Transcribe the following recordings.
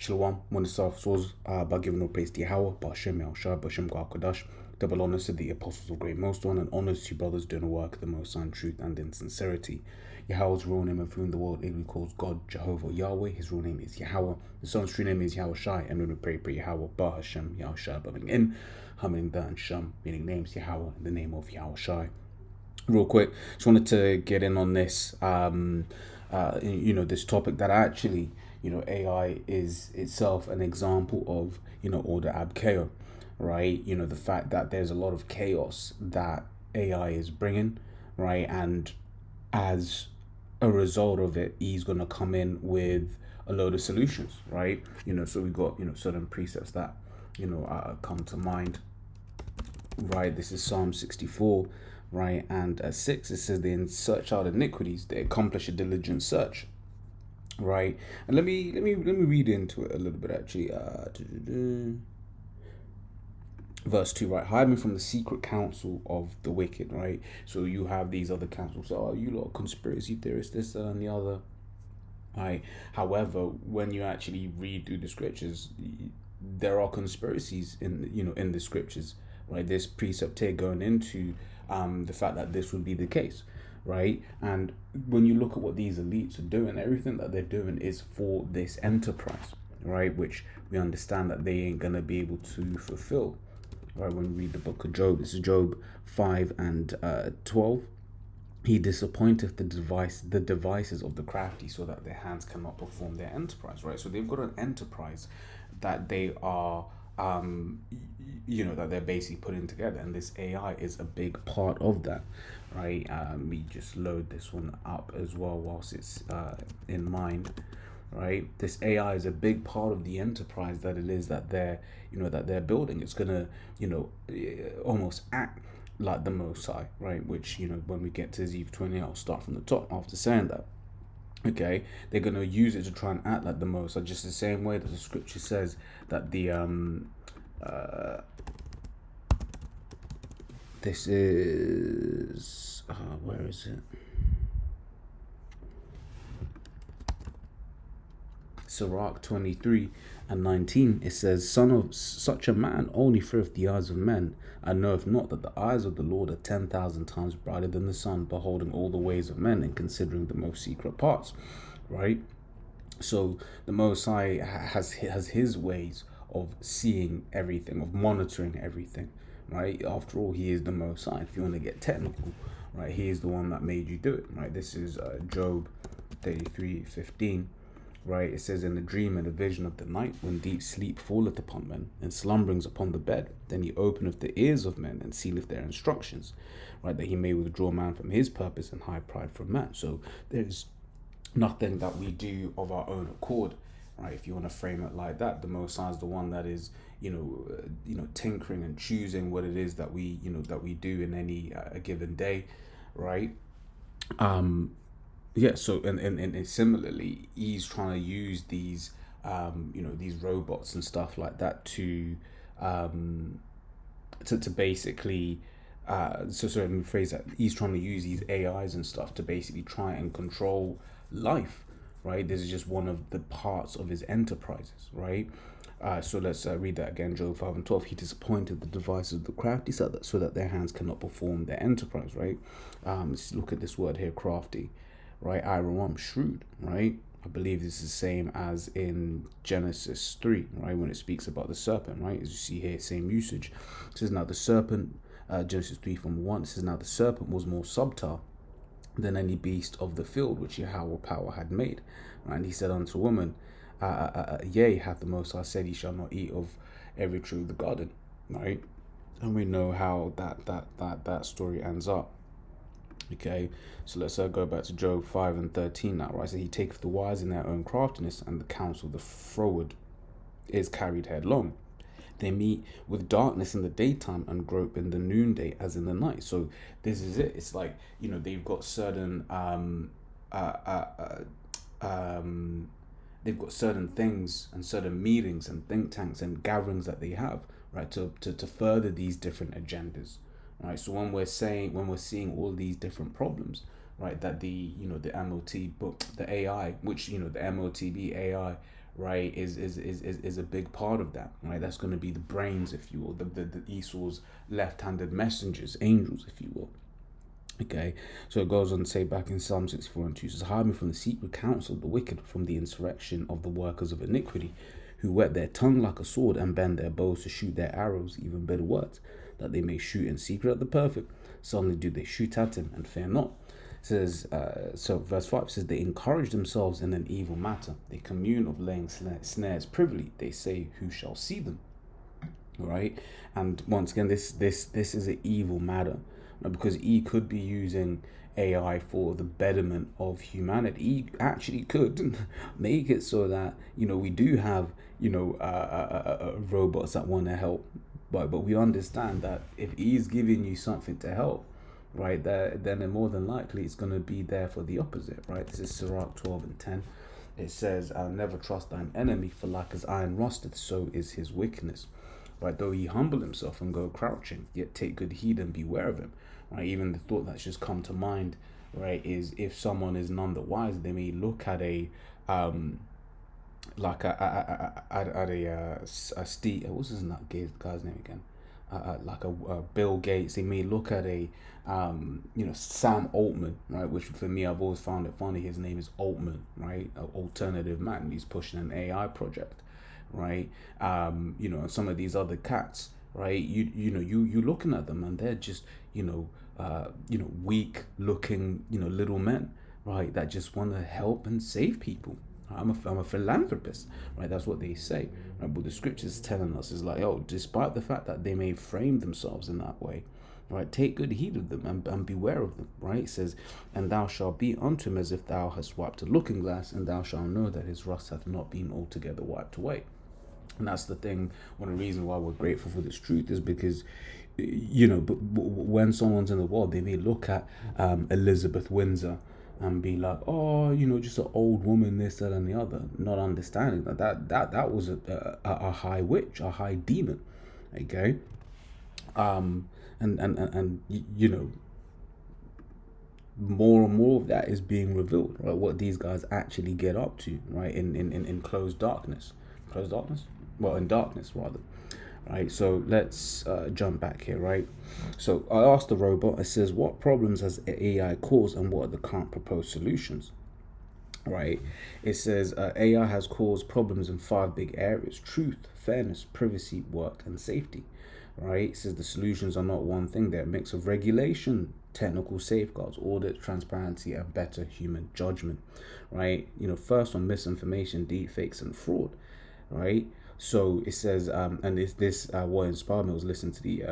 Shalom, one of the souls by giving no praise to Yahweh, Ba'ashem Yahushua, Ba'ashem Kodash, double honors to the apostles of Great Most One, and honors to brothers doing the work of the Most High in truth and in sincerity. Yahweh's real name, of whom the world legally calls God, Jehovah Yahweh. His real name is Yahweh. The Son's true name is Yahushai, and when we pray Yahweh, Ba'ashem Yahushua, bubbling in, humming the and Sham, meaning names Yahweh, in the name of Yahushai. Real quick, just wanted to get in on this, this topic that actually, AI is itself an example of, order ab chaos, right? The fact that there's a lot of chaos that AI is bringing, right? And as a result of it, he's going to come in with a load of solutions, right? So we got, certain precepts that, come to mind, right? This is Psalm 64. Right, and at 6 it says they search out iniquities, they accomplish a diligent search. Right, and let me read into it a little bit actually. Verse 2, right? Hide me from the secret counsel of the wicked, right? So you have these other counsels. So, you lot conspiracy theorists, this, that, and the other. Right. However, when you actually read through the scriptures, there are conspiracies in the scriptures, right? This precept here going into the fact that this would be the case, right? And when you look at what these elites are doing, everything that they're doing is for this enterprise, right? Which we understand that they ain't gonna be able to fulfill, right? When we read the book of Job, this is Job 5 and 12. He disappointeth the devices of the crafty, so that their hands cannot perform their enterprise, right? So they've got an enterprise that they are that they're basically putting together, and this AI is a big part of that, right? We just load this one up as well whilst it's in mind, right? This AI is a big part of the enterprise that it is that they're building. It's gonna almost act like the Most High, right? Which when we get to Ezekiel 20, I'll start from the top after saying that. Okay, they're going to use it to try and act like the Most High, just the same way that the scripture says that the this is where is it? Sirach 23 and 19, it says, Son of such a man only feareth the eyes of men, and knoweth not that the eyes of the Lord are 10,000 times brighter than the sun, beholding all the ways of men and considering the most secret parts, right? So the Most High has his ways of seeing everything, of monitoring everything, right? After all, he is the Most High. If you want to get technical, right, he is the one that made you do it, right? This is Job 33:15. Right, it says, in the dream and the vision of the night, when deep sleep falleth upon men, and slumberings upon the bed, then he openeth the ears of men, and sealeth their instructions, right, that he may withdraw man from his purpose, and hide pride from man. So there's nothing that we do of our own accord, right? If you want to frame it like that, the Most High is the one that is, tinkering and choosing what it is that we do in any a given day, right? Yeah, so and similarly, he's trying to use these these robots and stuff like that to basically let me phrase that. He's trying to use these AIs and stuff to basically try and control life, right? This is just one of the parts of his enterprises, right? So let's read that again. Job 5 and 12. He disappointed the devices of the crafty, so that their hands cannot perform their enterprise, right? Let's look at this word here, crafty. Right, Iram, shrewd, right? I believe this is the same as in Genesis 3, right? When it speaks about the serpent, right? As you see here, same usage. It says, now the serpent, Genesis 3 from 1, it says, now the serpent was more subtle than any beast of the field which Yahweh power had made. Right? And he said unto woman, yea, hath the Most High said, ye shall not eat of every tree of the garden, right? And we know how that story ends up. Okay, so let's go back to Job 5 and 13 now, right? So he taketh the wise in their own craftiness, and the counsel of the froward is carried headlong. They meet with darkness in the daytime and grope in the noonday as in the night. So this is it. It's like, they've got certain they've got certain things and certain meetings and think tanks and gatherings that they have, right, to further these different agendas. Right, so when we're seeing all these different problems, right, that the MOT book, the AI, which the MOTB AI right, is a big part of that, right? That's going to be the brains, if you will, the Esau's left-handed messengers, angels, if you will. Okay, so it goes on to say back in Psalm 64 and 2, says, hide me from the secret counsel of the wicked, from the insurrection of the workers of iniquity, who whet their tongue like a sword and bend their bows to shoot their arrows, even bitter words, that they may shoot in secret at the perfect. Suddenly do they shoot at him and fear not. It says, so verse 5 says, they encourage themselves in an evil matter. They commune of laying snares privily. They say, who shall see them? Right? And once again, this is an evil matter, because he could be using AI for the betterment of humanity. He actually could make it so that, we do have, robots that want to help, but we understand that if he's giving you something to help, right, then more than likely it's going to be there for the opposite, right? This is Sirach 12 and 10. It says, I'll never trust thine enemy, for like as iron rusteth, so is his wickedness. Right, though he humble himself and go crouching, yet take good heed and beware of him. Right, even the thought that's just come to mind, right, is if someone is none the wiser, they may look at a like a Steve, what's his guy's name again? Like a Bill Gates. They may look at a Sam Altman, right? Which for me, I've always found it funny. His name is Altman, right? Alternative man. He's pushing an AI project, right? And some of these other cats, right? You looking at them and they're just weak looking little men, right? That just want to help and save people. I'm a philanthropist, right? That's what they say, right? But the scriptures telling us is like, despite the fact that they may frame themselves in that way, right, take good heed of them and beware of them, right? It says, and thou shalt be unto him as if thou hast wiped a looking glass, and thou shalt know that his rust hath not been altogether wiped away. And that's the thing. One of the reasons why we're grateful for this truth is because, but when someone's in the world, they may look at Elizabeth Windsor and be like, just an old woman, this, that, and the other, not understanding that was a high witch, a high demon, okay, and more and more of that is being revealed, right? What these guys actually get up to, right? In closed darkness, in darkness rather. Right, so let's jump back here, right? So I asked the robot, it says, what problems has AI caused and what are the current proposed solutions? Right, it says AI has caused problems in 5 big areas: truth, fairness, privacy, work, and safety. Right, it says the solutions are not one thing, they're a mix of regulation, technical safeguards, audit, transparency, and better human judgment. Right, first on misinformation, deepfakes, and fraud. Right, so it says, and this what inspired me was listening to the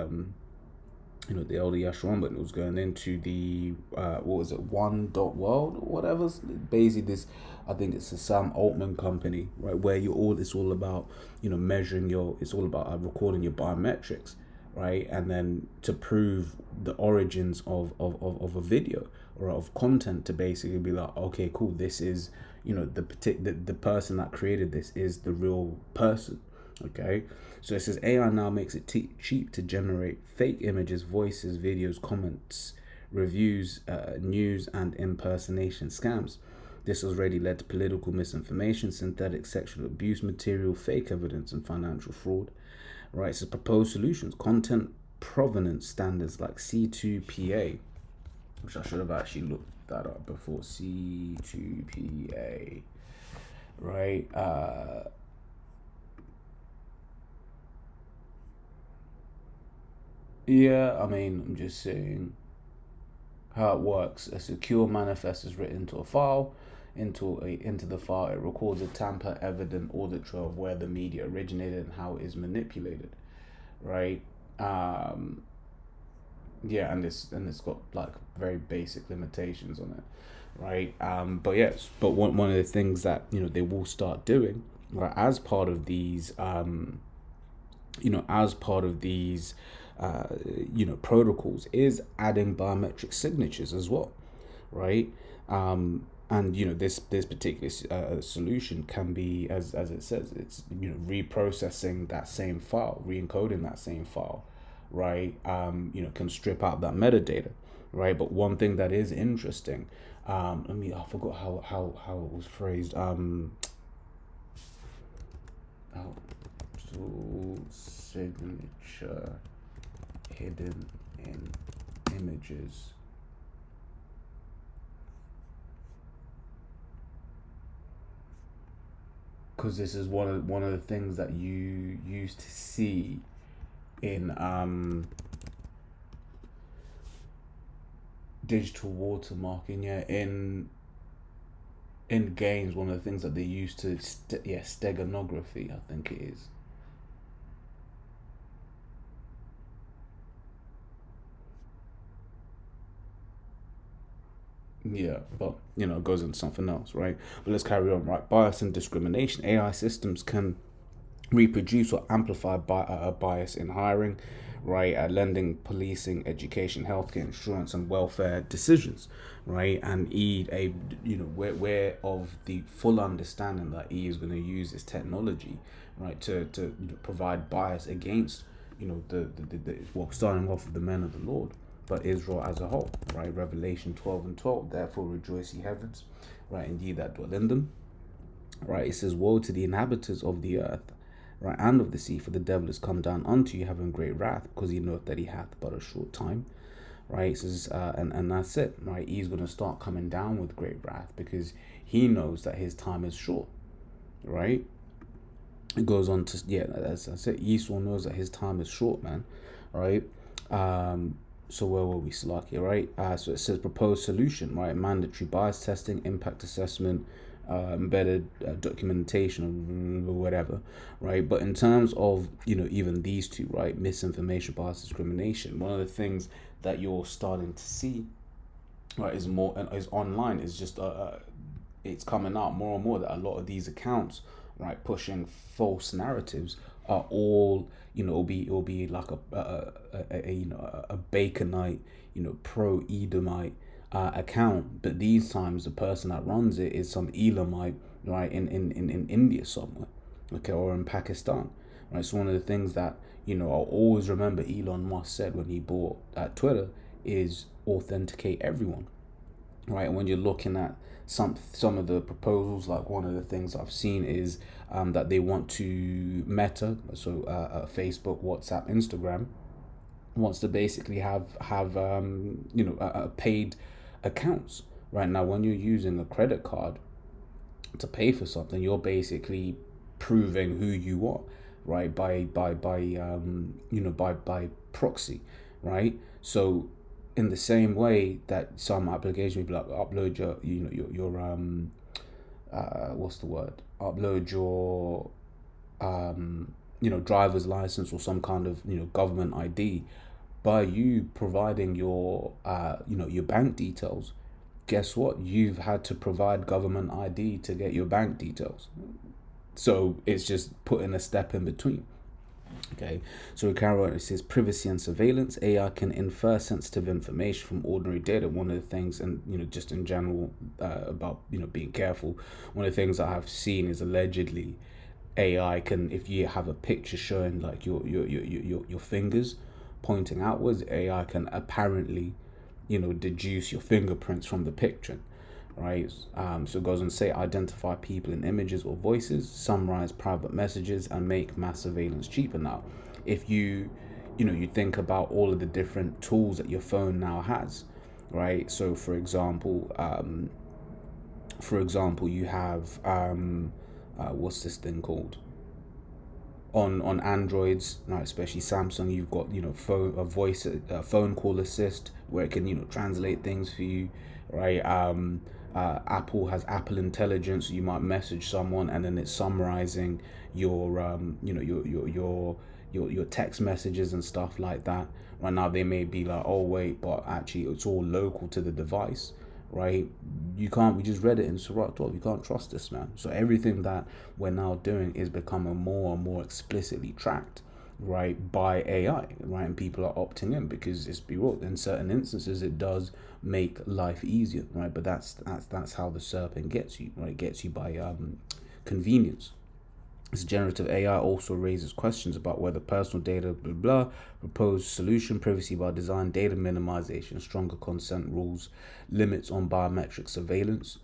the elder Yashwan, but it was going into the what was it, One.World or whatever. Basically, this, I think it's a Sam Altman company, right, where it's all about measuring it's all about recording your biometrics, right, and then to prove the origins of a video or of content, to basically be like, okay, cool, this is the person that created this is the real person. Okay, so it says AI now makes it cheap to generate fake images, voices, videos, comments, reviews, news, and impersonation scams. This has already led to political misinformation, synthetic sexual abuse material, fake evidence, and financial fraud. Right, so proposed solutions: content provenance standards like C2PA, which I should have actually looked that up before. C2PA, right? Yeah, I mean, I'm just saying how it works. A secure manifest is written into a file. Into the file, it records a tamper-evident audit trail of where the media originated and how it is manipulated, right? Yeah, and it's got like very basic limitations on it, right? But one of the things that they will start doing, right, as part of these protocols, is adding biometric signatures as well, right? And this particular solution can be, as it says, it's reprocessing that same file, re-encoding that same file, right? Can strip out that metadata, right? But one thing that is interesting, I forgot how it was phrased. Oh, tool signature hidden in images. Because this is one of the things that you used to see in digital watermarking, yeah, in games. One of the things that they use to steganography, I think it is. Yeah, but it goes into something else, right? But let's carry on, right? Bias and discrimination. AI systems can reproduce or amplify bias in hiring, right? Lending, policing, education, healthcare, insurance, and welfare decisions, right? And we're of the full understanding that E is going to use this technology, right, to provide bias against, well, starting off with the men of the Lord, but Israel as a whole, right? Revelation 12:12. Therefore rejoice, ye heavens, right, and ye that dwell in them, right? It says, woe to the inhabitants of the earth, right, and of the sea, for the devil is come down unto you, having great wrath, because he knoweth that he hath but a short time, right? It says, and that's it, right? He's going to start coming down with great wrath because he knows that his time is short, right? It goes on to, yeah, that's it. Esau knows that his time is short, man, right? So where were we, Slakia, right? So it says proposed solution, right? Mandatory bias testing, impact assessment, embedded documentation, or whatever, right? But in terms of even these two, right, misinformation, bias, discrimination, one of the things that you're starting to see, right, is online, is just it's coming out more and more that a lot of these accounts, right, pushing false narratives are all, it'll be like a Baconite, pro Edomite account, but these times the person that runs it is some Elamite, right, in India somewhere, okay, or in Pakistan, right? So one of the things that I'll always remember Elon Musk said when he bought Twitter is authenticate everyone, right? And when you're looking at some of the proposals, like one of the things I've seen is that they want to Meta, so Facebook, WhatsApp, Instagram, wants to basically have paid accounts. Right now, when you're using a credit card to pay for something, you're basically proving who you are, right? By proxy, right? So in the same way that some application will be like, upload your what's the word, upload your driver's license or some kind of government ID, by you providing your bank details, guess what, you've had to provide government ID to get your bank details. So it's just putting a step in between. Okay, so we carry on. It says privacy and surveillance. AI can infer sensitive information from ordinary data. One of the things, and just in general, about being careful. One of the things I have seen is allegedly AI can, if you have a picture showing like your fingers pointing outwards, AI can apparently deduce your fingerprints from the picture, right? So it goes on to say identify people in images or voices, summarize private messages, and make mass surveillance cheaper. Now, if you think about all of the different tools that your phone now has, right? So for example, you have what's this thing called? On Androids, right, especially Samsung, you've got phone call assist, where it can translate things for you, right? Apple has Apple Intelligence. You might message someone and then it's summarizing your your text messages and stuff like that. Right now they may be like, oh wait, but actually it's all local to the device, right? We just read it in Surah 12. You can't trust this, man. So everything that we're now doing is becoming more and more explicitly tracked, right, by AI, right? And people are opting in because, it's be real, in certain instances it does make life easier, right? But that's how the serpent gets you, right? It gets you by convenience. This generative AI also raises questions about whether personal data, blah, blah, proposed solution, privacy by design, data minimization, stronger consent rules, limits on biometric surveillance,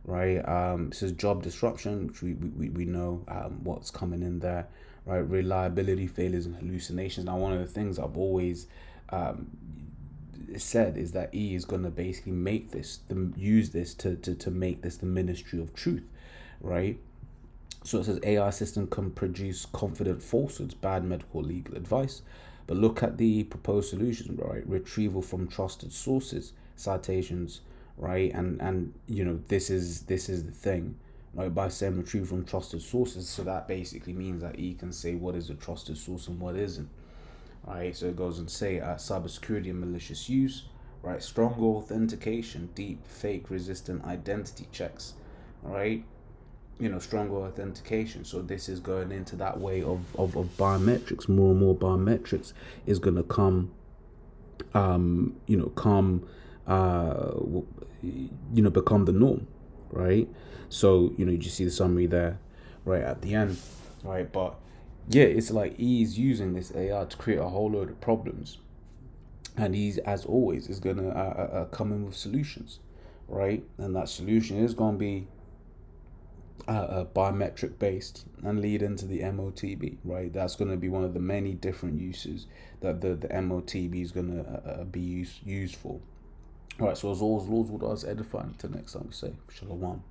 right? It says job disruption, which we know what's coming in there, right? Reliability failures and hallucinations. Now, one of the things I've always said is that E is going to basically make this, use this to make this the ministry of truth, right? So it says AI system can produce confident falsehoods, bad medical legal advice. But look at the proposed solutions, right? Retrieval from trusted sources, citations, right? And this is the thing, right? By saying retrieve from trusted sources, so that basically means that E can say what is a trusted source and what isn't. Right, so it goes and say cybersecurity and malicious use, right? Strong authentication, deep fake resistant identity checks, right? Stronger authentication. So this is going into that way of biometrics. More and more biometrics is going to come, become the norm, right? So you just see the summary there, right at the end, right? But yeah, it's like he's using this AI to create a whole load of problems, and he's, as always, is gonna come in with solutions, right? And that solution is gonna be biometric based and lead into the MOTB, right? That's going to be one of the many different uses that the MOTB is going to be used for. All right, so as always, Lord's will us edifying. Until next time we say, Shalom.